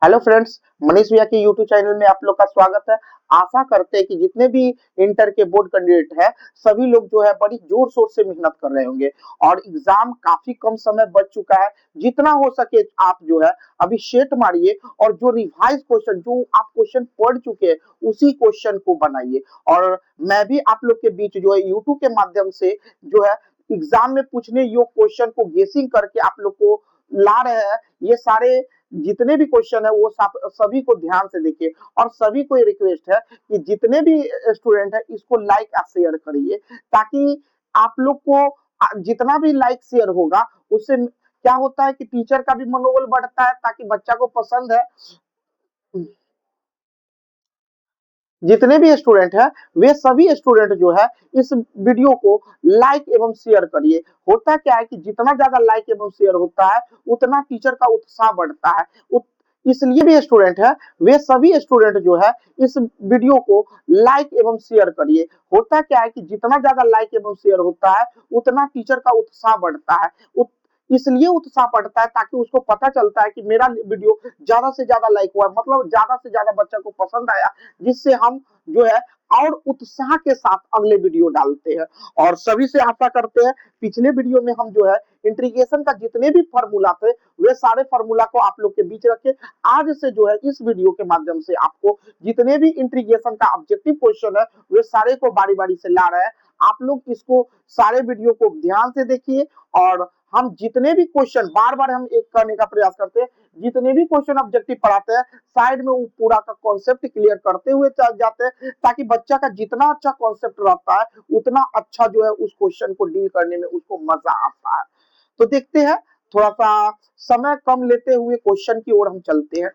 Hello friends, Manish भैया के YouTube channel में आप लोग का स्वागत है। आशा करते हैं कि जितने भी इंटर के बोर्ड कैंडिडेट है सभी लोग जो है बड़ी जोर शोर से मेहनत कर रहे होंगे और एग्जाम काफी कम समय बच चुका है। जितना हो सके आप जो है अभी सेट मारिए और जो रिवाइज क्वेश्चन जो आप क्वेश्चन पढ़ चुके हैं उसी क्वेश्चन को बनाइए। और मैं भी आप लोग के बीच जो है यूट्यूब के माध्यम से जो है एग्जाम में पूछने योग्य क्वेश्चन को गेसिंग करके आप लोग को ला रहे हैं। ये सारे जितने भी क्वेश्चन है वो सभी को ध्यान से देखिए और सभी को ये रिक्वेस्ट है कि जितने भी स्टूडेंट है इसको लाइक और शेयर करिए ताकि आप लोग को जितना भी लाइक शेयर होगा उससे क्या होता है कि टीचर का भी मनोबल बढ़ता है ताकि बच्चा को पसंद है। जितने भी स्टूडेंट है वे सभी स्टूडेंट जो है इस वीडियो को लाइक एवं शेयर करिए। होता क्या है कि जितना ज्यादा लाइक एवं शेयर होता है उतना टीचर का उत्साह बढ़ता है। इसलिए भी स्टूडेंट है वे सभी स्टूडेंट जो है इस वीडियो को लाइक एवं शेयर करिए। होता क्या है कि जितना ज्यादा लाइक एवं शेयर होता है उतना टीचर का उत्साह बढ़ता है। इसलिए उत्साह बढ़ता है ताकि उसको पता चलता है कि मेरा वीडियो ज्यादा से ज्यादा लाइक हुआ, मतलब ज्यादा से ज्यादा बच्चा को पसंद आया, जिससे हम जो है और उत्साह के साथ अगले वीडियो डालते हैं। और सभी से आशा करते हैं पिछले वीडियो में हम जो है इंटीग्रेशन का जितने भी फॉर्मूला थे वे सारे फॉर्मूला को आप लोग के बीच रखे। आज से जो है इस वीडियो के माध्यम से आपको जितने भी इंटीग्रेशन का ऑब्जेक्टिव क्वेश्चन है वे सारे को बारी बारी से ला रहे हैं। आप लोग इसको सारे वीडियो को ध्यान से देखिए और हम जितने भी क्वेश्चन बार बार हम एक करने का प्रयास करते हैं, जितने भी क्वेश्चन ऑब्जेक्टिव पढ़ाते हैं साइड में वो पूरा का कॉन्सेप्ट क्लियर करते हुए चल जाते हैं ताकि बच्चा का जितना अच्छा कॉन्सेप्ट रहता है उतना अच्छा जो है उस क्वेश्चन को डील करने में उसको मजा आता है। तो देखते हैं, थोड़ा सा समय कम लेते हुए क्वेश्चन की ओर हम चलते हैं।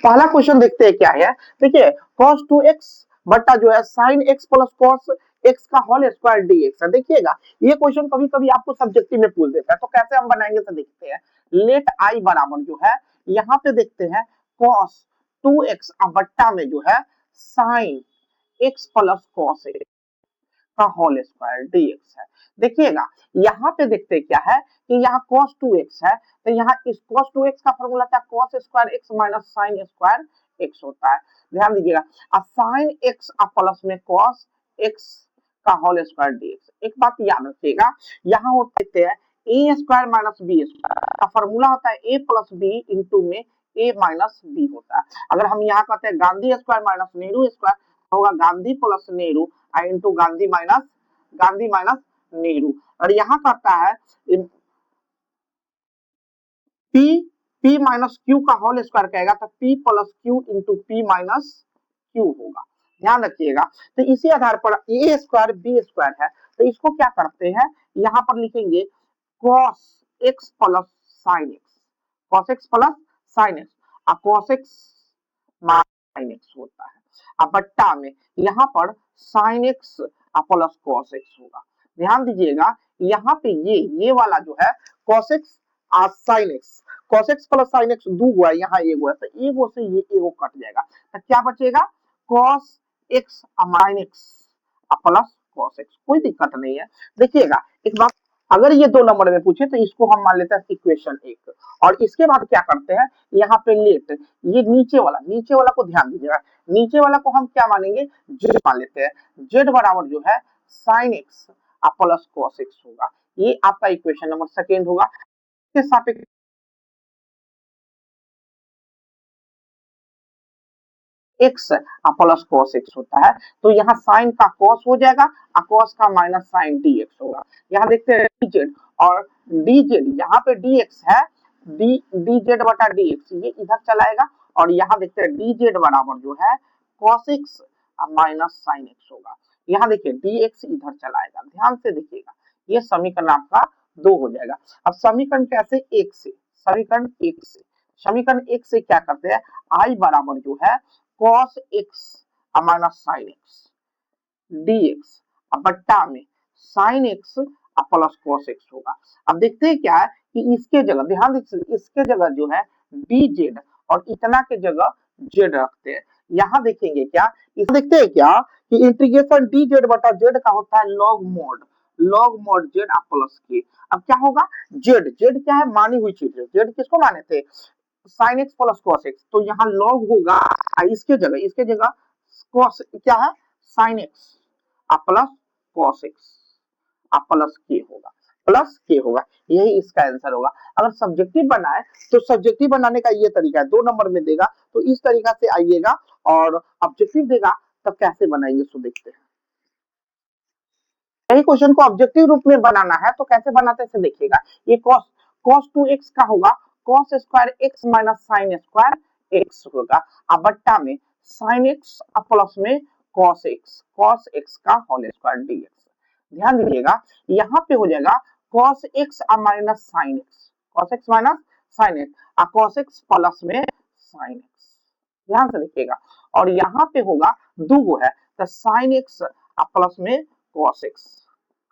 पहला क्वेश्चन देखते हैं क्या है। देखिए cos 2x बट्टा जो है sin x plus cos x का होल स्क्वायर dx है। देखिएगा ये क्वेश्चन कभी कभी आपको सब्जेक्टिव में पूछ देता है, तो कैसे हम बनाएंगे तो देखते हैं। लेट i बराबर जो है यहाँ पे देखते हैं cos 2x बट्टा में जो है sin x plus cos x का होल स्क्वायर dx है। देखिएगा यहाँ पे देखते हैं क्या है कि यहाँ cos 2x है, तो यहाँ इस cos 2x का फॉर्मूला था cos square x minus sin square x होता है। ध्यान दीजिएगा अब sin x प्लस में cos x का होल स्क्वायर dx। एक बात याद रखिएगा यहाँ होते हैं a square minus b square का फॉर्मूला होता है a प्लस बी इंटू में a माइनस बी होता है। अगर हम यहाँ कहते हैं Gandhi square minus Nehru square होगा Gandhi plus Nehru into Gandhi minus Nehru. और यहाँ करता है पी पी माइनस क्यू का होल स्क्वायर कहेगा तो P plus Q into P minus Q होगा। ध्यान रखिएगा। तो इसी आधार पर ए स्क्वायर बी स्क्वायर है, तो इसको क्या करते हैं यहाँ पर लिखेंगे cos x plus sin x, cos x plus sin x और cos x sin x होता है। अब बट्टा में यहाँ पर sin x plus cos x होगा। ध्यान दीजिएगा यहाँ पे ये वाला जो है cos x और sin x, cos x plus sin x दो हुआ है, यहाँ एक हुआ है, तो एगो से ये एगो कट जाएगा तो क्या बचेगा cos x mine x plus cos x। कोई दिक्कत नहीं है। देखिएगा एक बात, अगर ये 2 नंबर में पूछे तो इसको हम मान लेते हैं इक्वेशन 1 और इसके बाद क्या करते हैं यहाँ पे लेट ये नीचे वाला को ध्यान दीजिएगा, नीचे वाला को हम क्या मानेंगे z मान लेते हैं। z बराबर जो है sin x plus cos x होगा। ये आपका इक्वेशन नंबर सेकेंड होगा। के सापेक्ष x प्लस cos x होता है, तो यहाँ sin का cos हो जाएगा और cos का माइनस sin dx होगा। यहाँ देखते हैं dz और dz, यहाँ पे dx है dz बटा dx ये इधर चलाएगा और यहाँ देखते हैं dz बराबर जो है cos x minus sin x होगा। यहाँ देखिए dx इधर चलाएगा, ध्यान से देखिएगा ये समीकरण आपका 2 हो जाएगा। अब समीकरण कैसे समीकरण एक से क्या करते हैं i बराबर जो है cos x minus sin x dx बट्टा में sin x plus cos x होगा। अब देखते हैं क्या है कि इसके जगह ध्यान दीजिए, इसके जगह जो है dz और इतना के जगह z रखते हैं। यहाँ देखेंगे क्या, इसमें देखते हैं क्या कि इंटीग्रेशन dz बटा z का होता है लॉग मोड z प्लस के। अब क्या होगा z क्या है मानी हुई चीज है, z किसको माने थे sign X plus cos X, तो यहाँ लॉग होगा इसके जगह कॉस क्या है sign X plus cos x plus के होगा, प्लस के होगा, यही इसका आंसर होगा। अगर सब्जेक्टिव बनाए तो सब्जेक्टिव बनाने का ये तरीका है, 2 नंबर में देगा तो इस तरीका से आइएगा, और ऑब्जेक्टिव देगा तब कैसे बनाएंगे सो देखते हैं। यही क्वेश्चन को ऑब्जेक्टिव रूप में बनाना है तो कैसे बनाते हैं देखिएगा। ये cos cos 2x का होगा cos square x minus sine square x होगा, अब बट्टा में sin x प्लस में cos x का होल स्क्वायर dx। ध्यान दीजिएगा यहाँ पे हो जाएगा cos x minus sine x, cos x minus sine x cos x plus में sin x, ध्यान से देखिएगा। और यहाँ पे होगा दो है तो sin x प्लस में cos x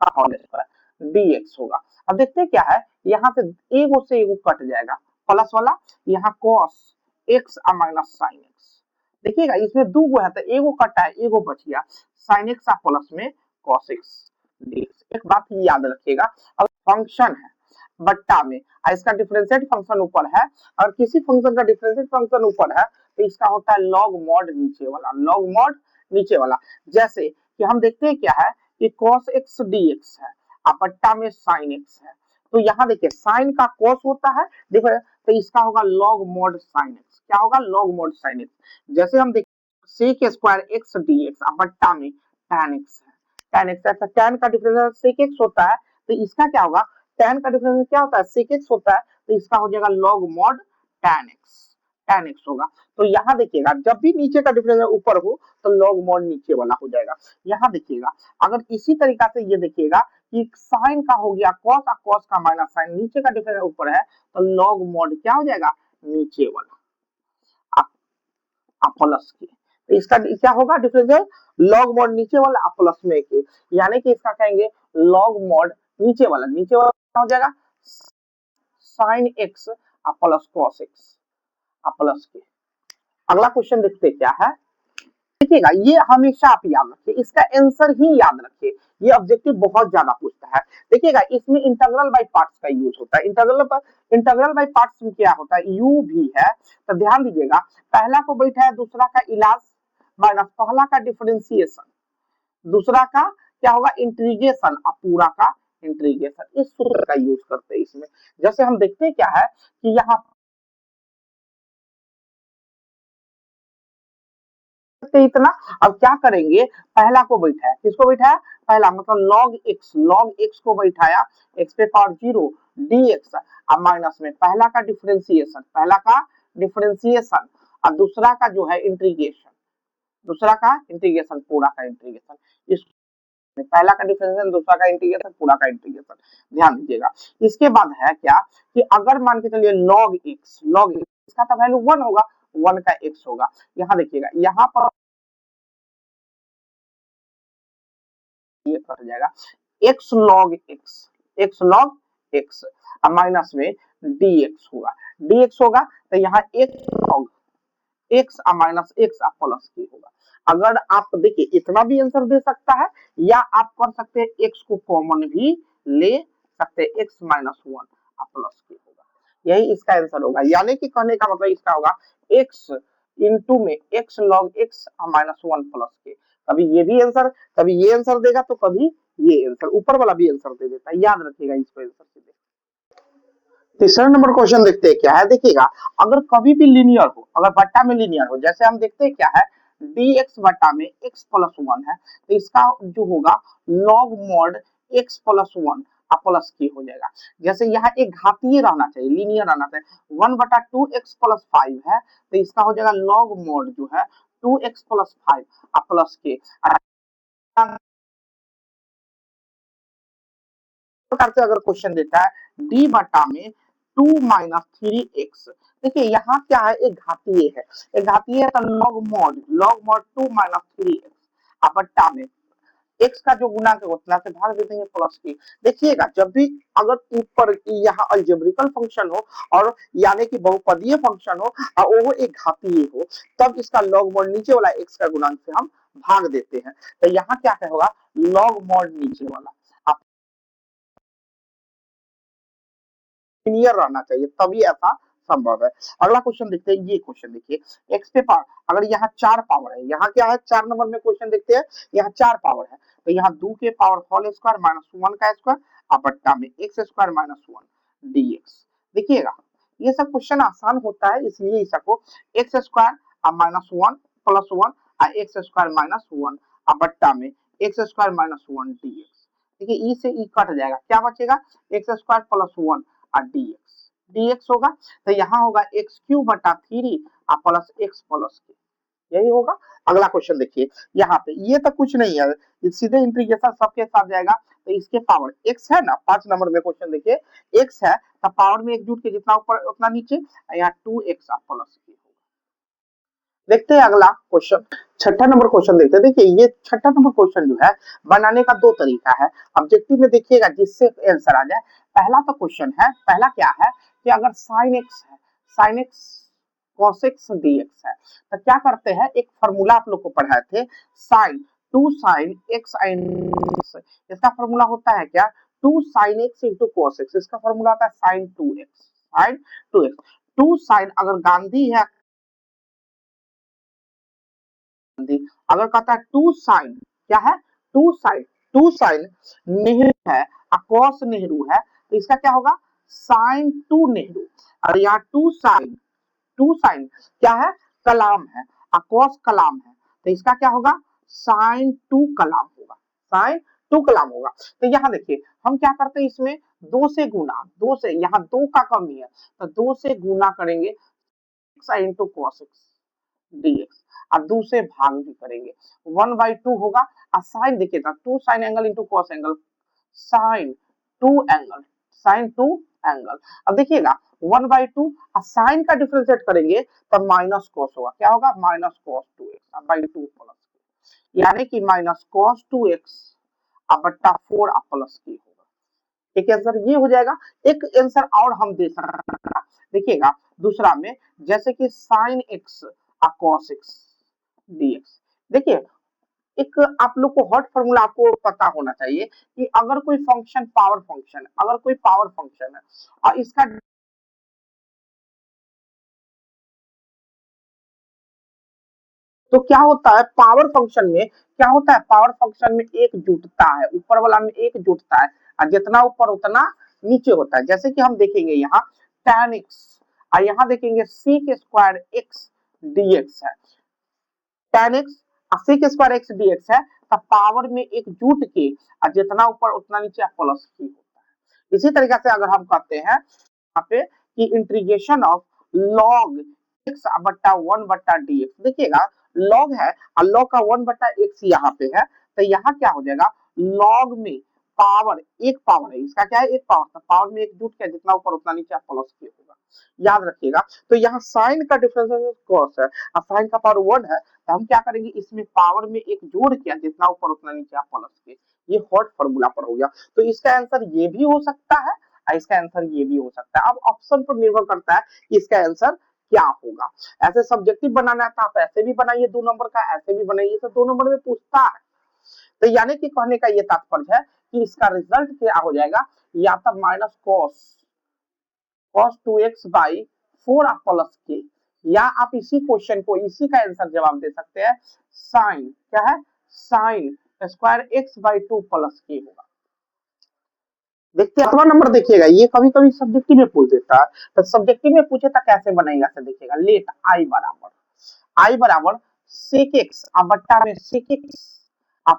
का होल स्क्वायर dx होगा। अब देखते हैं क्या है, यहाँ से एगो से एगो कट जाएगा प्लस वाला, यहाँ cos x minus sine x, देखिएगा इसमें दो है तो एगो कटा है एगो बच गया, sin x प्लस में cos x dx। एक बात याद रखिएगा, अब फंक्शन है बट्टा में इसका डिफरेंशिएट फंक्शन ऊपर है, और किसी फंक्शन का डिफरेंशिएट फंक्शन ऊपर है तो इसका होता है लॉग मॉड नीचे वाला, लॉग मॉड नीचे वाला। जैसे कि हम देखते हैं क्या है कि cos x dx है अपट्टा में sin x है, तो यहाँ देखिए sin का cos होता है देखो, तो इसका होगा log mod sin x, क्या होगा log mod sin x। जैसे हम देखते sec स्क्वायर x dx अपट्टा में tan x है, tan x है, tan का डिफरेंस sec x होता है तो इसका क्या होगा tan का डिफरेंस क्या होता है sec x होता है, तो इसका हो जाएगा log mod tan x होगा। तो यहाँ देखिएगा जब भी नीचे का डिफरेंस ऊपर हो तो log mod नीचे वाला हो जाएगा। यहाँ देखिएगा अगर इसी तरीका से ये देखिएगा कि साइन का हो गया cos और cos का माइनस साइन, नीचे का डिफरेंस ऊपर है तो log mod क्या हो जाएगा नीचे वाला प्लस के, तो इसका क्या होगा डिफरेंशियल log mod नीचे वाला प्लस में के, यानी कि इसका कहेंगे log mod नीचे वाला क्या हो जाएगा sin x plus cos x plus के। अगला क्वेश्चन देखते क्या है, देखिएगा ये हमेशा आप याद रखिए, इसका आंसर ही याद रखिए, ये ऑब्जेक्टिव बहुत ज्यादा पूछता है। देखिएगा इसमें इंटीग्रल बाय पार्ट्स का यूज होता है, इंटीग्रल बाय पार्ट्स में क्या होता है यू भी है, तो ध्यान दीजिएगा पहला को बैठा है दूसरा का इलाज माइनस पहला का डिफरेंशिएशन, दूसरा का क्या होगा इंटीग्रेशन और पूरा का इंटीग्रेशन, इस सूत्र का यूज करते हैं इसमें। जैसे हम देखते हैं क्या है कि यहाँ इतना, अब क्या करेंगे पहला को बैठाया, किसको बैठाया पहला मतलब log x को बैठाया x पे पावर 0 dx अब माइनस में पहला का डिफरेंशिएशन और दूसरा का जो है इंटीग्रेशन, दूसरा का इंटीग्रेशन पूरा का इंटीग्रेशन, इस पहला का डिफरेंशिएशन दूसरा का इंटीग्रेशन पूरा का इंटीग्रेशन, ध्यान दीजिएगा। इसके बाद है क्या कि अगर मान के चलिए log x इसका तो वैल्यू 1 होगा, 1 का x होगा, यहाँ देखिएगा यहाँ पर ये कट जाएगा x log x माइनस में dx होगा तो यहाँ x log x minus x plus के होगा। अगर आप देखिए इतना भी आंसर दे सकता है या आप कर सकते हैं x को कॉमन भी ले सकते हैं, x माइनस 1 प्लस के होगा, यही इसका आंसर होगा। यानी कि कहने का मतलब इसका होगा x इंटू में x log x minus 1 plus के, कभी ये भी आंसर कभी ये आंसर देगा तो कभी ये आंसर, ऊपर वाला भी आंसर दे देता है, याद रखिएगा इसको आंसर सीधे। तीसरा नंबर क्वेश्चन देखते हैं क्या है, देखिएगा अगर कभी भी लीनियर हो, अगर बट्टा में लीनियर हो, जैसे हम देखते हैं क्या है dx बट्टा में x प्लस 1 है तो इसका जो होगा log mod x plus 1 plus के हो जाएगा। जैसे यहाँ एक घातीय रहना चाहिए, लीनियर रहना चाहिए, 1/2x प्लस 5 है तो इसका हो जाएगा log mod जो है 2x प्लस 5 प्लस के। प्रकार से अगर क्वेश्चन देता है d बटा में 2 माइनस 3x, देखिए यहाँ क्या है एक घातीय है, एक घातीय है तो log mod 2 माइनस 3x बट्टा में x का जो गुणांक है उतना से भाग दे देंगे प्लस की। देखिएगा जब भी अगर ऊपर यहाँ अलजेब्रिकल फंक्शन हो और यानी कि बहुपदीय फंक्शन हो और वो एक घातीय हो तब इसका log mod नीचे वाला x का गुणांक से हम भाग देते हैं, तो यहाँ क्या होगा log mod नीचे वाला लीनियर रहना चाहिए तभी ऐसा संभव है। अगला क्वेश्चन देखते हैं, ये क्वेश्चन देखिए, एक्स पे पावर, अगर यहाँ 4 पावर है, यहाँ क्या है 4 नंबर में क्वेश्चन देखते हैं, यहाँ 4 पावर है, तो यहाँ 2 के पावर होल स्क्वायर माइनस 1 का स्क्वायर अपट्टा में एक्स स्क्वायर माइनस 1 डीएक्स। देखिएगा ये सब क्वेश्चन आसान होता है, इसलिए इस सबको एक्स स्क्वायर माइनस 1 प्लस 1 और एक्स स्क्वायर माइनस 1 अपट्टा में एक्स स्क्वायर माइनस 1 डीएक्स। देखिए ई से ई कट जाएगा, क्या बचेगा एक्स स्क्वायर प्लस 1 और डीएक्स, डीएक्स होगा तो यहाँ होगा एक्स क्यूब बटा 3 और प्लस एक्स प्लस के, यही होगा। अगला क्वेश्चन देखिए, यहाँ पे ये तो कुछ नहीं है, सीधे इंटीग्रेशन सबके साथ जाएगा, तो इसके पावर x है ना, 5 नंबर में क्वेश्चन देखिए, x है तो पावर में एक जुट के जितना ऊपर उतना नीचे, यहाँ 2x प्लस के होगा। देखते हैं अगला क्वेश्चन, छठा नंबर क्वेश्चन देखते हैं। देखिए ये छठा नंबर क्वेश्चन जो है बनाने का दो तरीका है, ऑब्जेक्टिव में देखिएगा जिससे आंसर आ जाए। पहला तो क्वेश्चन है, पहला क्या है कि अगर साइन एक्स है, sine x cos x dx है, तो क्या करते हैं, एक फॉर्मूला आप लोग को पढ़ाए थे, साइन 2 sin x sin, इसका फॉर्मूला होता है क्या 2 sin x into cos x, इसका फॉर्मूला होता है sin 2x, sin 2x, 2 sin अगर गांधी है, अगर कहता है 2 sin, क्या है 2 sin, 2 sin नेहरू है और cos नेहरू है, तो इसका क्या होगा sin 2 नेहरू, और यहाँ 2 sin, 2 sin क्या है कलाम है और cos कलाम है, तो इसका क्या होगा sin 2 कलाम होगा, sin 2 कलाम होगा। तो यहाँ देखिए हम क्या करते हैं, इसमें 2 से गुना, 2 से, यहाँ 2 का कमी है तो 2 से गुना करेंगे x into cos x dx, और 2 से भाग भी करेंगे, 1/2 होगा, और साइन देखिएगा 2 sin angle into cos angle, sin 2 angle, sin 2 angle. अब देखिएगा 1/2 और साइन का डिफरेंशिएट करेंगे तब माइनस कॉस होगा, क्या होगा minus cos 2x by 2 plus, यानी कि माइनस कॉस 2x बट्टा 4 प्लस की होगा। एक आंसर ये हो जाएगा। एक आंसर और हम दे सकते हैं, देखिएगा दूसरा में, जैसे कि sin x cos x dx। देखिए एक आप लोग को हॉट फॉर्मूला आपको पता होना चाहिए कि अगर कोई फंक्शन पावर फंक्शन है, अगर कोई पावर फंक्शन है और इसका तो क्या होता है पावर फंक्शन में, क्या होता है पावर फंक्शन में एक जुटता है, ऊपर वाला में एक जुटता है और जितना ऊपर उतना नीचे होता है। जैसे कि हम देखेंगे यहाँ tan x और यहाँ देखेंगे sec स्क्वायर x dx है, tan x sec square x dx है, तो पावर में एक जुट के और जितना ऊपर उतना नीचे प्लस की होता है। इसी तरीके से अगर हम कहते हैं यहाँ पे कि इंटीग्रेशन ऑफ log x बट्टा 1 बट्टा dx, देखिएगा log है और log का 1 बट्टा x यहाँ पे है, तो यहाँ क्या हो जाएगा log में पावर, एक पावर है इसका, क्या है एक पावर, तो पावर में एक जुट के जितना ऊपर उतना नीचे प्लस के होगा, याद रखिएगा। तो यहाँ साइन का डिफरेंस कॉस है और साइन का पावर 1 है, तो हम क्या करेंगे इसमें पावर में एक जोड़ किया जितना ऊपर उतना नीचे प्लस के, ये हॉट फॉर्मूला पर हो गया। तो इसका आंसर ये भी हो सकता है और इसका आंसर ये भी हो सकता है। अब ऑप्शन पर निर्भर करता है कि इसका आंसर क्या होगा। ऐसे सब्जेक्टिव बनाना है तो आप ऐसे भी बनाइए 2 नंबर का, ऐसे भी बनाइए, तो 2 नंबर में पूछता है। तो यानी कि कहने का ये तात्पर्य है कि इसका रिजल्ट क्या हो जाएगा, या तो minus cos 2x by 4 plus के, या आप इसी क्वेश्चन को, इसी का आंसर जवाब दे सकते हैं साइन, क्या है sign square x by 2 plus के होगा। देखते हैं 8वां नंबर देखिएगा, ये कभी कभी सब्जेक्टिव में पूछ देता है, तो सब्जेक्टिव में पूछे तो कैसे बनेगा, से देखिएगा लेट आई बराबर सेक एक्स बट्टा में sec x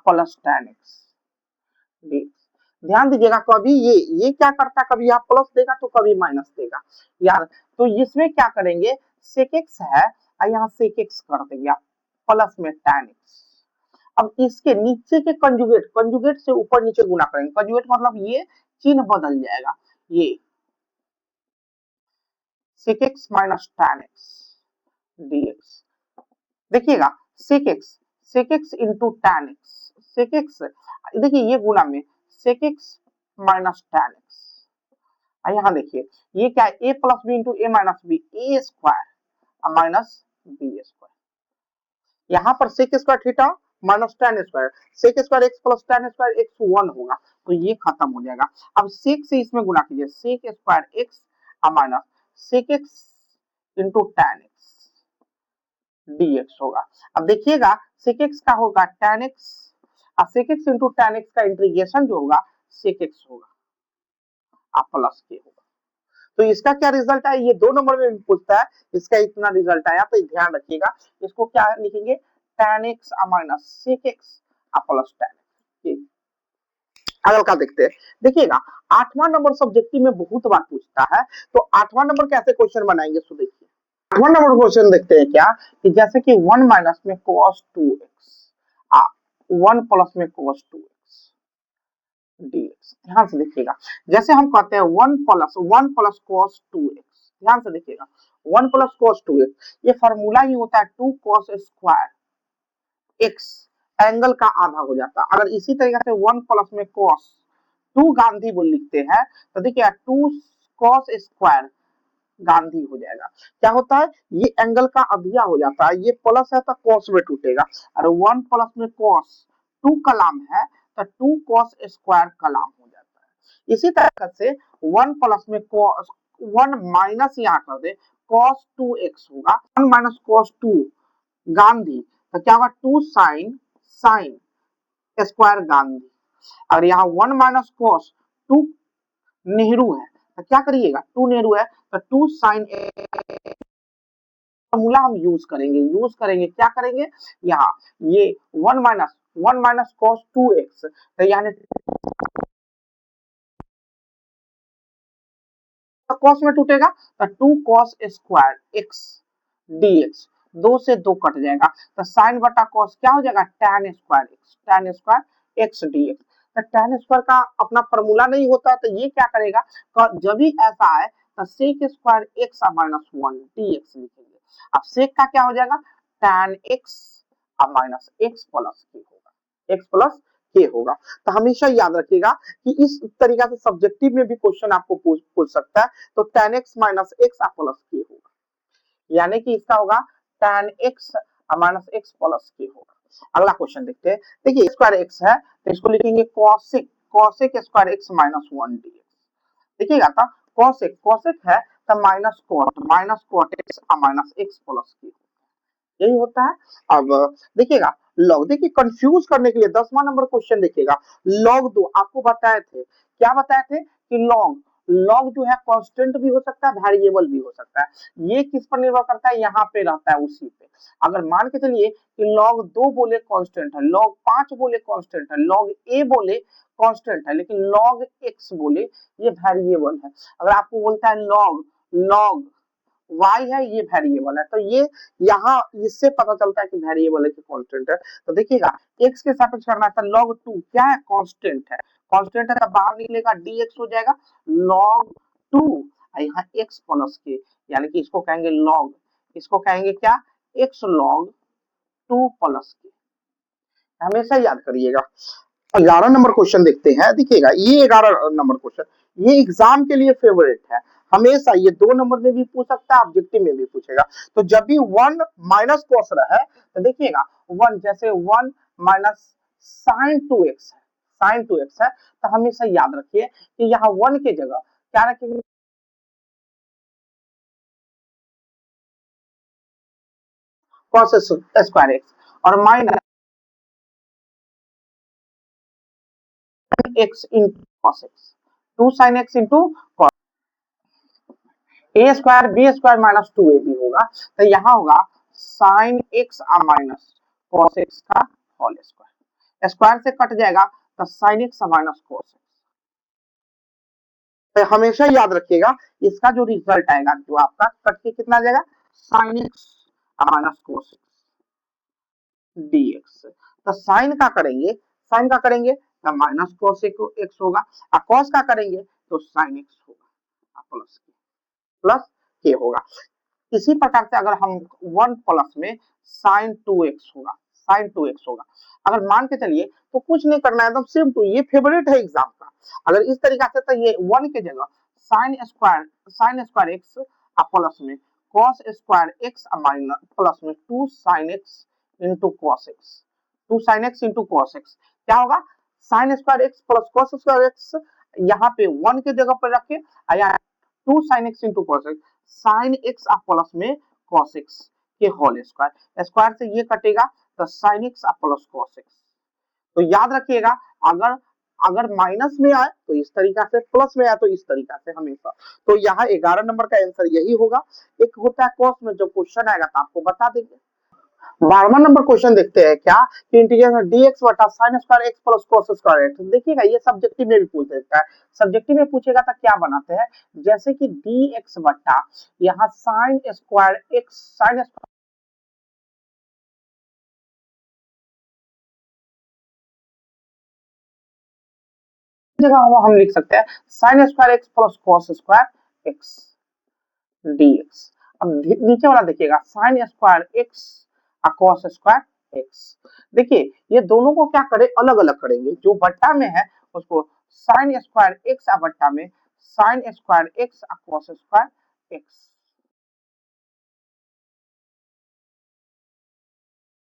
plus tan x, ध्यान दीजिएगा कभी ये क्या करता है, कभी यहाँ प्लस देगा तो कभी माइनस देगा यार। तो इसमें क्या करेंगे सेक एक्स है और यहाँ सेक एक्स कर देंगे आप प्लस में tan x। अब इसके नीचे के कंजुगेट, कंजुगेट से ऊपर नीचे गुना करेंगे, कंजुगेट मतलब ये चिन्ह बदल जाएगा, ये sec x minus tan x dx। देखिएगा sec x into tan x, sec x देखिए ये गुना में sec x minus tan x, यहाँ देखिए ये क्या है a plus B into A minus B, A square minus B square, यहाँ पर sec square theta minus tan square, sec square x plus tan square x 1 होगा, तो ये खत्म हो जाएगा। अब sec से इसमें गुना कीजिए, sec square x minus sec x into tan x dx होगा। अब देखिएगा sec x का होगा tan x और sec x into tan x का इंटीग्रेशन जो होगा sec x होगा और प्लस के होगा। तो इसका क्या रिजल्ट है, ये 2 नंबर में भी पूछता है, इसका इतना रिजल्ट आया तो ध्यान रखिएगा। इसको क्या लिखेंगे, tan x minus sec x plus tan x। अगला का देखते हैं, देखिएगा 8वां नंबर सब्जेक्टिव में बहुत बार पूछता है, तो 8वां नंबर कैसे क्वेश्चन बनाएंगे सो देखिए। 8वां नंबर क्वेश्चन देखते हैं क्या, कि जैसे कि 1 माइनस में cos 2x 1 प्लस में cos 2x dx। ध्यान से देखिएगा, जैसे हम कहते हैं 1 प्लस cos 2x, ध्यान से देखिएगा 1 प्लस cos 2x, ये फॉर्मूला ही होता है 2 cos स्क्वायर x, एंगल का आधा हो जाता है। अगर इसी तरीके से 1 प्लस में cos 2 गांधी बोल लिखते हैं तो देखिए 2 cos स्क्वायर गांधी हो जाएगा। क्या होता है, ये एंगल का आधा हो जाता है, ये प्लस है तो cos में टूटेगा, और 1 प्लस में cos 2 कलाम है तो 2 cos स्क्वायर कलाम हो जाता है। इसी तरह से 1 प्लस में cos 1 माइनस यहाँ कर दे cos 2x होगा, 1 माइनस cos 2 गांधी, तो क्या होगा 2 sin स्क्वायर गांधी। और यहाँ 1 माइनस cos 2 नेहरू है, तो क्या करिएगा 2 नेहरू है तो 2 sin फॉर्मूला हम यूज करेंगे क्या करेंगे, यहाँ ये 1 माइनस cos 2x, तो यानी cos में टूटेगा तो 2 cos स्क्वायर x dx, 2 से 2 कट जाएगा तो sin बटा cos क्या हो जाएगा tan स्क्वायर x dx। तो tan स्क्वायर का अपना फॉर्मूला नहीं होता तो ये क्या करेगा, जब भी ऐसा है तो sec square x minus 1 dx लिखेंगे। अब sec का क्या हो जाएगा tan x minus x plus के होगा, x प्लस के होगा। तो हमेशा याद रखिएगा कि इस तरीका से सब्जेक्टिव में भी क्वेश्चन आपको पूछ सकता है, तो tan x minus x plus के होगा, यानी कि इसका होगा tan x minus x plus के होगा। अगला क्वेश्चन देखते हैं, देखिए स्क्वायर x है तो इसको लिखेंगे cosec square x minus 1 dx। देखिएगा तो cosec है तो minus cot x minus x plus के, यही होता है। अब देखिएगा लॉग, देखिए कंफ्यूज करने के लिए 10वां नंबर क्वेश्चन देखिएगा, log 2 आपको बताए थे, क्या बताए थे कि log जो है कांस्टेंट भी हो सकता है, वेरिएबल भी हो सकता है, ये किस पर निर्भर करता है, यहाँ पे रहता है उसी पे। अगर मान के चलिए कि log 2 बोले कांस्टेंट है, log 5 बोले कांस्टेंट है, log a बोले कांस्टेंट है, लेकिन log x बोले ये वेरिएबल है। अगर आपको बोलता है log y है ये वेरिएबल है, तो ये यहाँ इससे पता चलता है कि वेरिएबल है कि कांस्टेंट है। तो देखिएगा x के सापेक्ष करना है तो log 2 क्या है, कांस्टेंट है तो बाहर निकलेगा dx हो जाएगा log 2 यहाँ x प्लस के, यानी कि इसको कहेंगे log, इसको कहेंगे क्या x log 2 प्लस के, हमेशा याद करिएगा। 11 नंबर क्वेश्चन देखते हैं, देखिएगा ये 11 नंबर क्वेश्चन ये एग्जाम के लिए फेवरेट है, हमेशा ये 2 नंबर में भी पूछ सकता है, ऑब्जेक्टिव में भी पूछेगा। तो जब भी 1 माइनस cos रहा है तो देखिएगा 1 जैसे 1 माइनस sin 2x है तो हमेशा याद रखिए कि यहाँ 1 के जगह क्या रखेंगे cos स्क्वायर x और minus x into cos x, 2 sin x इंटू A square B square minus 2ab होगा, तो यहाँ होगा sine X minus cos X का होल स्क्वायर, स्क्वायर से कट जाएगा तो sine X minus cos X. तो हमेशा याद रखिएगा इसका जो रिजल्ट आएगा जो आपका कट के कितना आ जाएगा sign X minus cos X dx। तो साइन का करेंगे तो माइनस कॉस एक्स होगा, और कॉस का करेंगे तो साइन एक्स होगा प्लस के होगा। इसी प्रकार से अगर हम 1 प्लस में sin 2x होगा, अगर मान के चलिए तो कुछ नहीं करना है, एकदम सेम टू, ये फेवरेट है एग्जाम का। अगर इस तरीका से तो ये 1 के जगह sin स्क्वायर x प्लस में cos square x minus plus में 2 sin x into cos x, 2 sin x into cos x क्या होगा sin square x plus cos square x, यहाँ पे 1 के जगह पर रखे, 2 sin x into cos x, sine x आप प्लस में कॉस एक्स के होल स्क्वायर, स्क्वायर से ये कटेगा तो साइन एक्स आप प्लस कॉस एक्स। तो याद रखिएगा, अगर अगर माइनस में आए तो इस तरीका से, प्लस में आए तो इस तरीका से हमेशा। तो यहाँ 11 नंबर का आंसर यही होगा। एक होता है कॉस में, जो क्वेश्चन आएगा तो आपको बता देंगे। 12वां नंबर क्वेश्चन देखते हैं क्या कि इंटीग्रल dx बटा sin square x plus cos square x। देखिएगा ये सब्जेक्टिव में भी पूछ देता है, सब्जेक्टिव में पूछेगा तो क्या बनाते हैं, जैसे कि dx बटा यहाँ sin स्क्वायर x, sin जगह हम लिख सकते हैं sin square x plus cos square x dx। अब नीचे वाला देखिएगा sin स्क्वायर x और cos स्क्वायर x। देखिए ये दोनों को क्या करें, अलग अलग करेंगे, जो बट्टा में है उसको sin स्क्वायर x और बट्टा में sin स्क्वायर x और cos square x,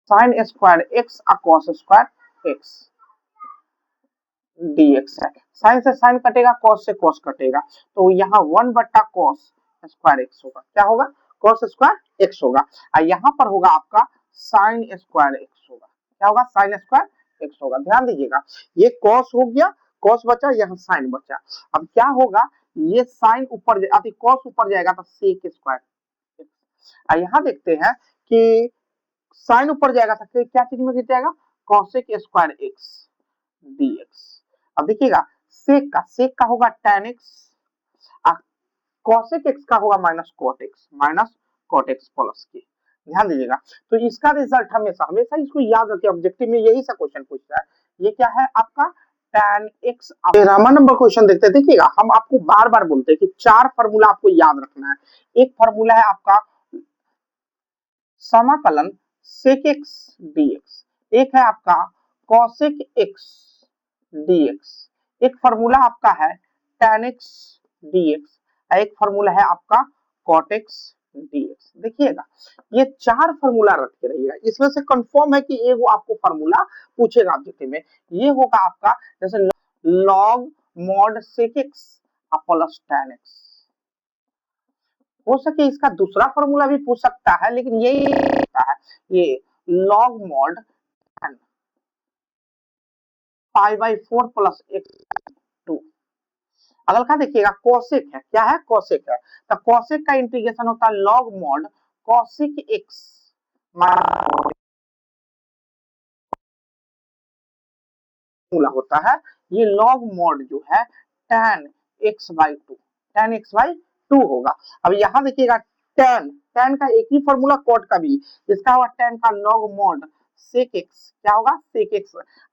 sin square x और cos स्क्वायर x dx है। साइन से साइन कटेगा, कॉस से कॉस कटेगा, तो यहाँ 1 बट्टा कॉस स्क्वायर एक्स होगा। क्या होगा, कॉस स्क्वायर एक्स होगा। और यहाँ पर होगा आपका साइन स्क्वायर एक्स होगा। क्या होगा, साइन स्क्वायर एक्स होगा। ध्यान दीजिएगा, ये कॉस हो गया, कॉस बचा, यहाँ साइन बचा। अब क्या होगा, ये साइन ऊपर, अभी कॉस ऊपर जाएगा तो सेक स्क्वायर। और यहाँ देखते हैं कि साइन ऊपर जाएगा तो क्या चीज में गिर जाएगा, कॉसेक स्क्वायर एक्स dx। अब देखिएगा सेक का होगा tan x, cosec x का होगा माइनस कॉट एक्स प्लस के। ध्यान दीजिएगा, तो इसका रिजल्ट हमेशा हमेशा इसको याद रखिए, ऑब्जेक्टिव में यही सा क्वेश्चन पूछता है। ये क्या है आपका tan x। 13वां नंबर क्वेश्चन देखते हैं। देखिएगा हम आपको बार बार बोलते हैं कि 4 फार्मूला आपको याद रखना है। एक फार्मूला है आपका समाकलन sec x dx, एक है आपका cosec x dx, एक फार्मूला आपका है tan x dx, एक फार्मूला है आपका cot x dx। देखिएगा ये 4 फार्मूला रख के रहिएगा, इसमें से कंफर्म है कि ये वो आपको फार्मूला पूछेगा ऑब्जेक्टिव में। ये होगा आपका जैसे log mod sec x plus tan x। हो सके इसका दूसरा फार्मूला भी पूछ सकता है, लेकिन यही होता है, ये log mod pi by 4 plus x 2। अगल का देखिएगा कोसेक है, क्या है, कोसेक है, तो कोसेक का इंटीग्रेशन होता है log mod cosec x formula होता है, ये log mod जो है tan x by 2, tan x by 2 होगा। अब यहाँ देखिएगा tan का एक ही फॉर्मूला cot का भी, इसका होगा tan का log mod sec x, क्या होगा sec x,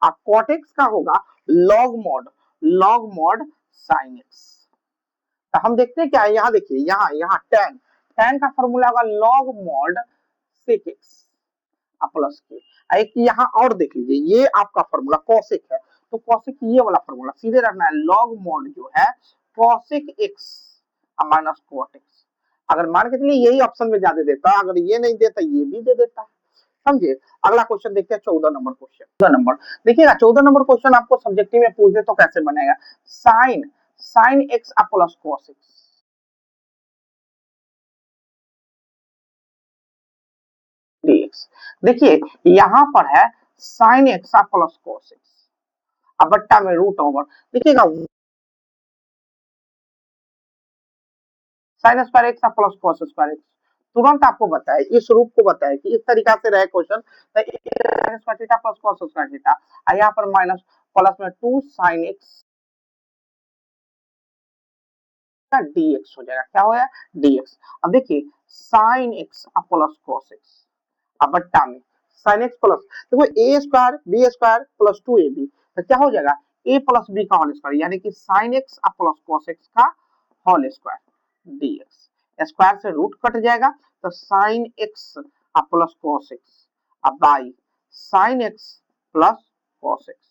और cot x का होगा log mod sin x। तो हम देखते हैं क्या है, यहाँ देखिए, यहाँ tan का फॉर्मूला होगा log mod sec x plus के। एक यहाँ और देख लीजिए, ये आपका फॉर्मूला कॉसेक है, तो कॉसेक ये वाला फॉर्मूला सीधे रखना है, log mod जो है cosec x minus cot x. अगर मान के चलिए यही ऑप्शन में ज्यादा देता, अगर ये नहीं देता ये भी दे देता, समझे। अगला क्वेश्चन देखते हैं 14 नंबर क्वेश्चन। 14 नंबर देखिएगा, 14 नंबर क्वेश्चन आपको सब्जेक्टिव में पूछ दे तो कैसे बनेगा, sign X plus cos X. dx। देखिए यहाँ पर है sign X plus cos X, अब बट्टा में रूट ओवर। देखिएगा sine square x plus cos square x, तुरंत आपको बताए, इस रूप को बताए कि इस तरीका से रहे question, sine square theta plus cos square theta, यहाँ पर माइनस प्लस में 2 साइन एक्स का dx हो जाएगा। क्या होगा, dx। अब देखिए sine X plus cos X, अब बट्टा में साइन एक्स प्लस, देखो A square B square plus 2ab, तो क्या हो जाएगा a प्लस बी का होल स्क्वायर, यानी कि sine X plus cos X का होल स्क्वायर dx। स्क्वायर से रूट कट जाएगा, तो sine X plus cos X अब by sine X plus cos X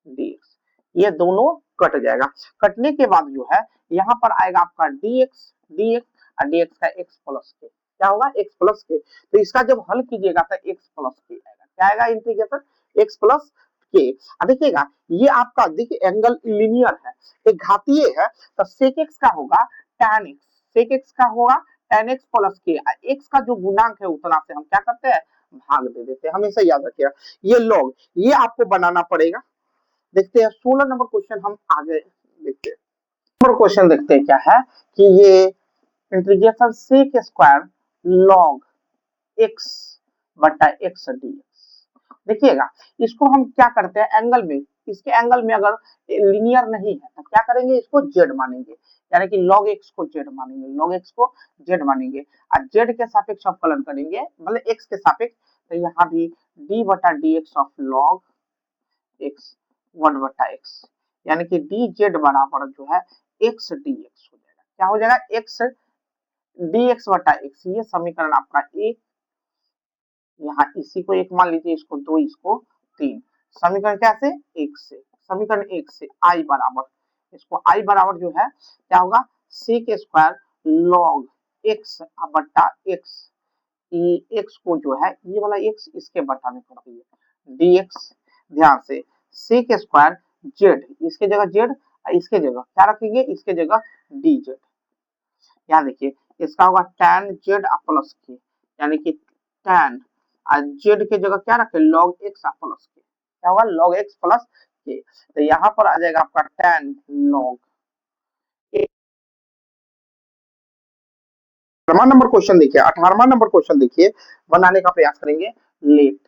dx। ये दोनों कट जाएगा, कटने के बाद जो है यहाँ पर आएगा आपका dx और dx का x प्लस के, क्या होगा x प्लस के। तो इसका जब हल कीजिएगा तो x प्लस के आएगा, क्या आएगा इंटीग्रेशन x प्लस के। देखिएगा ये आपका, देखिए एंगल लीनियर है, एक घातीय है, तो sec x का होगा tan x, sec x का होगा tan x प्लस के, x का जो गुणांक है उतना से हम क्या करते हैं, भाग दे देते हैं, हमेशा याद रखिएगा ये लॉग, ये आपको बनाना पड़ेगा। देखते हैं 16 नंबर क्वेश्चन हम आगे देखते हैं। नंबर क्वेश्चन देखते हैं क्या है कि ये integration sec square log x बटा x dx। देखिएगा इसको हम क्या करते हैं एंगल में, इसके एंगल में अगर लिनियर नहीं है तो क्या करेंगे, इसको z मानेंगे, यानी कि log x को z मानेंगे, log x को z मानेंगे और z के सापेक्ष अवकलन करेंगे, मतलब x के सापेक्ष, तो यहाँ भी d बटा dx ऑफ log x 1 बटा x, यानी कि dz बराबर जो है x dx हो जाएगा, क्या हो जाएगा, x dx बटा x, ये समीकरण आपका एक, यहाँ इसी को एक मान लीजिए, इसको दो, इसको तीन, समीकरण कैसे, एक से, समीकरण एक से आई बराबर, इसको आई बराबर जो है क्या होगा, सेक स्क्वायर लॉग एक्स बटा एक्स, एक्स को जो है ये वाला एक्स इसके बटा में कर दिए dx, ध्यान से सेक स्क्वायर जेड, इसके जगह जेड, इसके जगह क्या रखेंगे, इसके जगह dz, यहाँ देखिए इसका होगा tan z प्लस के, यानी कि tan जेड के जगह क्या रखे, log x प्लस के, क्या होगा, log x प्लस के, तो यहाँ पर आ जाएगा आपका tan log। 18वां नंबर क्वेश्चन देखिए, 18वां नंबर क्वेश्चन देखिए, बनाने का प्रयास करेंगे, लेट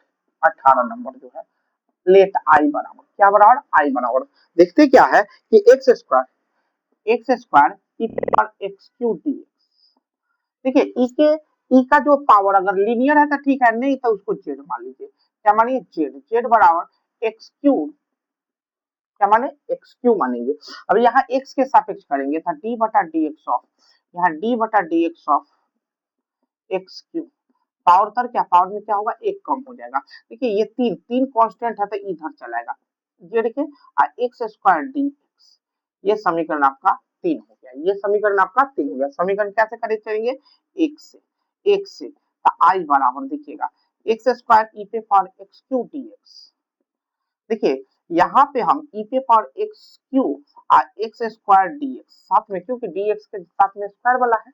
18 नंबर जो है, लेट आई बराबर क्या, बराबर आई बराबर, देखते क्या है कि एक्स स्क्वायर ई पावर एक्स क्यूब डीएक्स। देखिए इसके ई का जो पावर अगर लीनियर है तो ठीक है, नहीं तो उसको जेड मान लीजिए, क्या मानिए, जेड, जेड बराबर एक्स क्यूब, क्या माने, एक्स क्यूब मानेंगे। अब यहाँ एक्स के सापेक्ष करेंगे तो डी बटा डी एक्स ऑफ, यहाँ डी बटा D x of x cube, power तर क्या, पावर में क्या होगा, एक कम हो जाएगा। देखिए ये तीन तीन कांस्टेंट है तो इधर चलाएगा, जेड के एक्स स्क्वायर डी एक्स, ये समीकरण आपका तीन हो गया, ये समीकरण आपका तीन हो गया। समीकरण कैसे करे चलेंगे, एक से तो आई बराबर देखिएगा एक्स स्क्वायर ई पे पावर एक्स क्यूब डीएक्स। देखिए यहाँ पे हम ई पे power x cube x square dx साथ में, क्योंकि डीएक्स के साथ में स्क्वायर वाला है।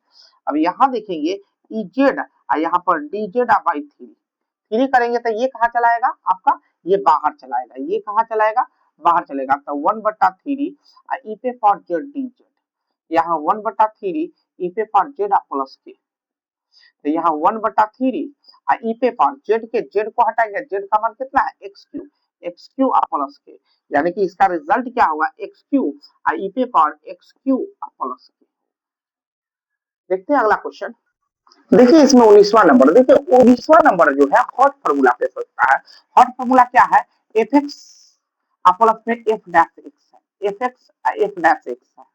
अब यहाँ देखेंगे ई जेड यहाँ पर D Z by three, three करेंगे तो ये कहाँ चलाएगा आपका, ये बाहर चलाएगा, ये कहाँ चलाएगा, बाहर चलेगा, तो वन बटा थ्री ई पे पावर जेड डी जेड, यहाँ वन बटा थ्री ई पे पावर जेड प्लस के, तो यहाँ वन बटा थ्री ई पे पावर जेड के, जेड को हटाएंगे, जेड का मान कितना है, एक्स क्यू प्लस के, यानी कि इसका रिजल्ट क्या होगा, एक्स क्यू ई पे पावर एक्स क्यू प्लस के। देखते हैं अगला क्वेश्चन, देखिए इसमें 19वां नंबर, देखिए 19वां नंबर जो है हॉट फार्मूला पे सोचता है। हॉट फार्मूला क्या है, एफ एक्स प्लस में एफ डैश एक्स है, एफ डैश एक्स है,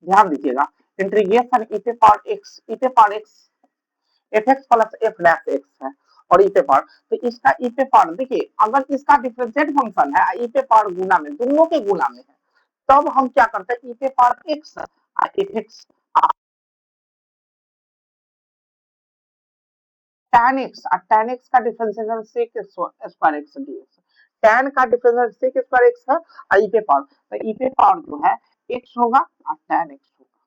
ध्यान दीजिएगा, इंटीग्रेशन ई पे power x F x plus F dash x है, और ई पे पावर, तो इसका ई पे पावर देखिए, अगर इसका डिफरेंशिएट फंक्शन है ई पे पावर गुना में, दोनों के गुना में है, तब हम क्या करते हैं, ई पे power x F x tan x का differentiation sec square x dx, tan का डिफरेंशिएशन sec स्क्वायर x है और ई पे पावर, तो ई पे पावर जो है x होगा और tan x होगा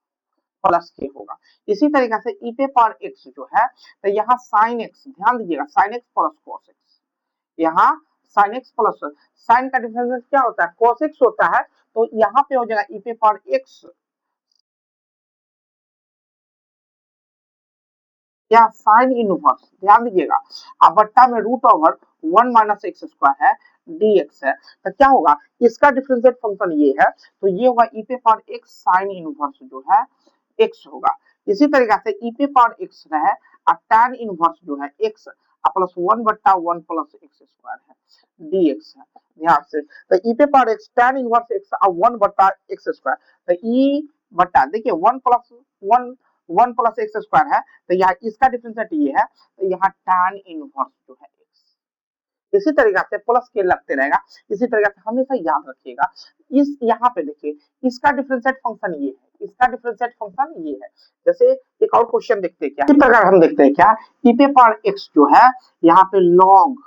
प्लस के होगा। इसी तरीके से ई पे पावर x जो है, तो यहाँ sin x, ध्यान दीजिएगा sin x plus cos x, यहाँ sin x प्लस sin का डिफरेंशिएशन क्या होता है, cos x होता है, तो यहाँ पे हो जाएगा ई पे पावर x या साइन इनवर्स, ध्यान दीजिएगा, अब बट्टा में root over one minus x square है dx है, तो क्या होगा, इसका डिफरेंशिएट फंक्शन ये है, तो ये होगा ई पे पावर एक्स साइन इनवर्स जो है x होगा। इसी तरीके से ई पे पावर एक्स है और tan इनवर्स जो है x प्लस वन बट्टा वन प्लस एक्स स्क्वायर है dx है, ध्यान से, तो ई पे power x tan inverse x और वन बट्टा एक्स स्क्वायर, तो ई बट्टा देखिए वन प्लस एक्स स्क्वायर है, तो यहाँ इसका डिफरेंशिएट ये है, तो यहाँ tan इनवर्स जो है x, इसी तरीके से प्लस के लगते रहेगा। इसी तरीके से हमेशा याद रखिएगा, इस यहाँ पे देखिए इसका डिफरेंशिएट फंक्शन ये है, इसका डिफरेंशिएट फंक्शन ये है। जैसे एक और क्वेश्चन देखते हैं, क्या इस प्रकार हम देखते हैं क्या, ई पे पावर x जो है यहाँ पे log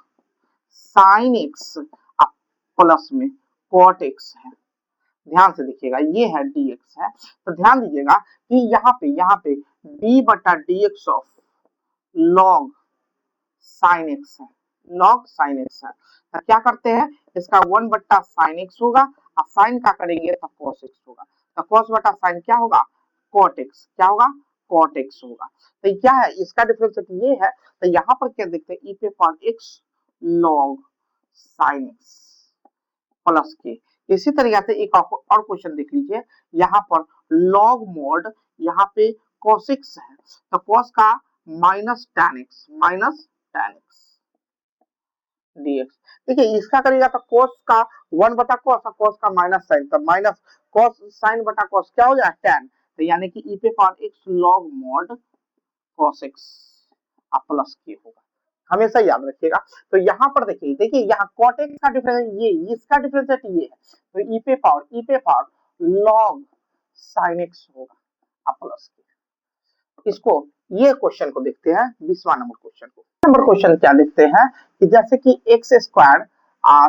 sin x प्लस में cot x है, ध्यान से देखिएगा, ये है dx है, तो ध्यान दीजिएगा कि यहाँ पे d बटा dx of log sin x है, log sin x है। तो क्या करते हैं, इसका 1 बट्टा sin x होगा और sin का करेंगे तो cos x होगा। तो cos बटा sin क्या होगा, cot x, क्या होगा, cot x होगा। तो क्या है इसका डिफरेंशिएट ये है, तो यहाँ पर क्या देखते हैं, e पे power x log sin x plus के। इसी तरीके से एक और क्वेश्चन देख लीजिए, यहाँ पर log mod यहाँ पे cos x है, तो cos का माइनस tan x dx। देखिए इसका करेगा तो cos का 1 बटा cos और cos का माइनस साइन, तो माइनस cos साइन बटा cos क्या हो जाएगा tan, तो यानी कि e पे power x log mod cos x plus के होगा, हमेशा याद रखिएगा। तो यहाँ पर देखिए यहाँ cot x का डिफरेंस ये, इसका डिफरेंस ये है, तो e पे पावर log sin x होगा प्लस के। इसको ये क्वेश्चन को देखते हैं 20वां नंबर क्वेश्चन को। नंबर क्वेश्चन क्या देखते हैं कि जैसे कि x square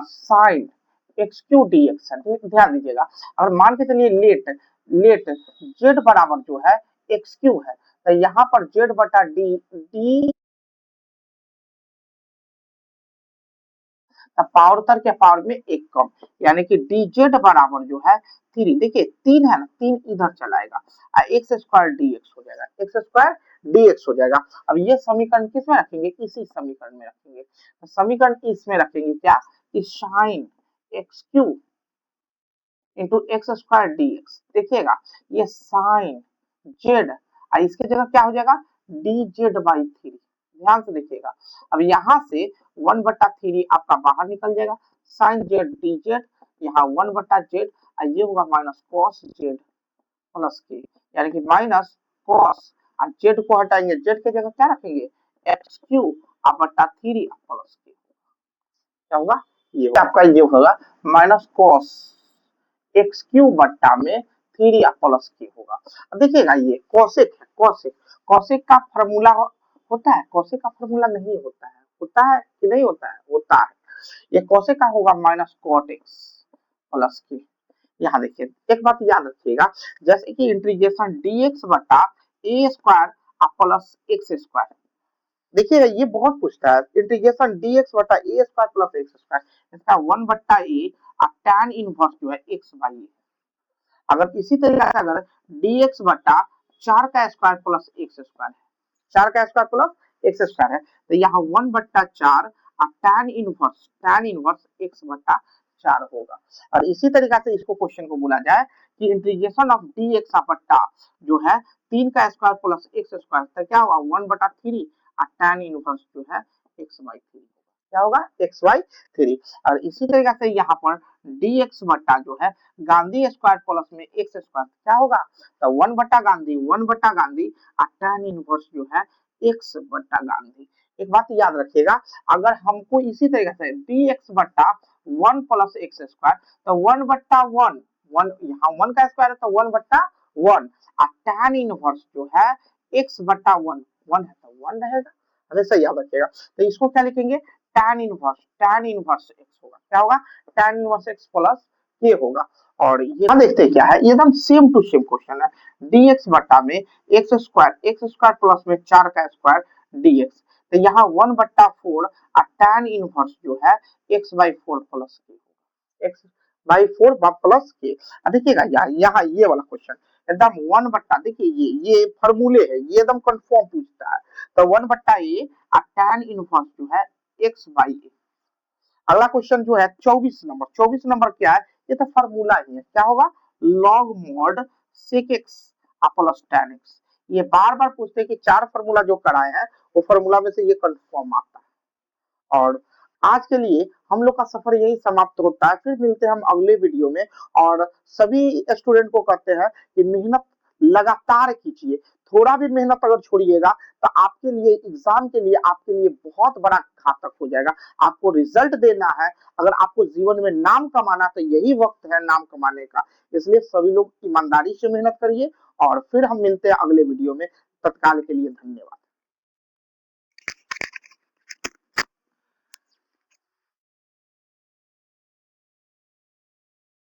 sine x Q D x है, ध्यान दीजिएगा। अगर मान के चलिए लेट जेड बराबर जो है एक्स क्यू है, तो यहाँ पर जेड बटा डी डी पावर उतर के पावर में एक कम, यानी कि डी जेड बराबर जो है 3, देखिए 3 है ना, 3 इधर चलाएगा, एक्स स्क्वायर डी एक्स हो जाएगा, एक्स स्क्वायर dx हो जाएगा। अब ये समीकरण किस में रखेंगे, इसी समीकरण में रखेंगे। तो समीकरण इसमें रखेंगे क्या कि sine x Q into x square dx। देखिएगा ये साइन जेड, इसके जगह क्या हो जाएगा डी जेड बाई 3। ध्यान से देखिएगा, अब यहाँ से 1 बटा 3 आपका बाहर निकल जाएगा, साइन जेड डी जेड, यहाँ 1 बटा जेड, ये होगा माइनस कॉस जेड प्लस के, यानी कि माइनस कॉस, जेड को हटाएंगे, जेड के जगह क्या रखेंगे एक्स क्यू बटा 3 प्लस के, क्या होगा ये आपका ये होगा माइनस कॉस एक्स क्यू बट्टा में 3 प्लस के होगा। अब देखिएगा ये कॉसेक है, कॉसेक का फॉर्मूला होता है, कॉसेक का फॉर्मूला नहीं होता है, होता है कि नहीं होता है, होता है। ये कॉसेक का होगा माइनस कॉट एक्स प्लस के। यहाँ देखिए एक बात याद रखिएगा, जैसे कि इंटीग्रेशन dx बटा ए स्क्वायर प्लस एक्स स्क्वायर, देखिएगा ये बहुत पूछता है, इंटीग्रेशन dx बटा ए स्क्वायर प्लस एक्स स्क्वायर, इसका 1 बट्टा ए tan इनवर्स जो है x बाई ए। अगर इसी तरीके से अगर dx बटा 4 का स्क्वायर प्लस एक्स स्क्वायर है, 4 का स्क्वायर प्लस एक्स स्क्वायर है, तो यहाँ 1 बट्टा 4 tan इनवर्स x बटा 4 होगा। और इसी तरीके से इसको क्वेश्चन को बोला जाए कि इंटीग्रेशन ऑफ dx बट्टा जो है 3 का स्क्वायर प्लस एक्स स्क्वायर, तो क्या होगा 1 बटा 3 tan इनवर्स जो है x बाई 3, क्या होगा x बाई 3। और इसी तरीके से यहाँ पर dx बट्टा जो है गांधी स्क्वायर प्लस में एक्स स्क्वायर क्या होगा, तो 1 बट्टा गांधी tan इनवर्स जो है x बट्टा गांधी। एक बात याद रखिएगा, अगर हमको इसी तरीके से dx बट्टा 1 प्लस एक्स स्क्वायर, तो 1 बट्टा 1 यहाँ 1 का स्क्वायर है तो 1 बट्टा 1 tan इनवर्स जो है x बट्टा 1 है तो 1 रहेगा, हमेशा याद रखिएगा। तो इसको क्या लिखेंगे tan इनवर्स x होगा, क्या होगा tan इनवर्स x प्लस के होगा। और ये देखते हैं क्या है, एकदम सेम टू सेम क्वेश्चन है, dx बट्टा में एक्स स्क्वायर प्लस में 4 का स्क्वायर dx, तो यहाँ 1 बट्टा 4 tan इनवर्स जो है x बाई 4 प्लस के, x बाई 4 प्लस के। देखिएगा यहाँ ये वाला क्वेश्चन एकदम 1 बट्टा, देखिए ये फॉर्मूले है, ये एकदम कंफर्म पूछता है, तो 1 बट्टा ए tan इनवर्स जो है x बाई ए। अगला क्वेश्चन जो है 24 नंबर क्या है, ये तो फॉर्मूला ही है, क्या होगा log mod sec x plus tan x। ये बार बार पूछते हैं कि 4 फॉर्मूला जो कराए हैं वो फॉर्मूला में से ये कंफर्म आता है। और आज के लिए हम लोग का सफर यही समाप्त होता है, फिर मिलते हैं हम अगले वीडियो में। और सभी स्टूडेंट को कहते हैं कि मेहनत लगातार कीजिए, थोड़ा भी मेहनत अगर छोड़िएगा तो आपके लिए एग्जाम के लिए आपके लिए बहुत बड़ा घातक हो जाएगा। आपको रिजल्ट देना है, अगर आपको जीवन में नाम कमाना तो यही वक्त है नाम कमाने का। इसलिए सभी लोग ईमानदारी से मेहनत करिए और फिर हम मिलते हैं अगले वीडियो में। तत्काल के लिए धन्यवाद।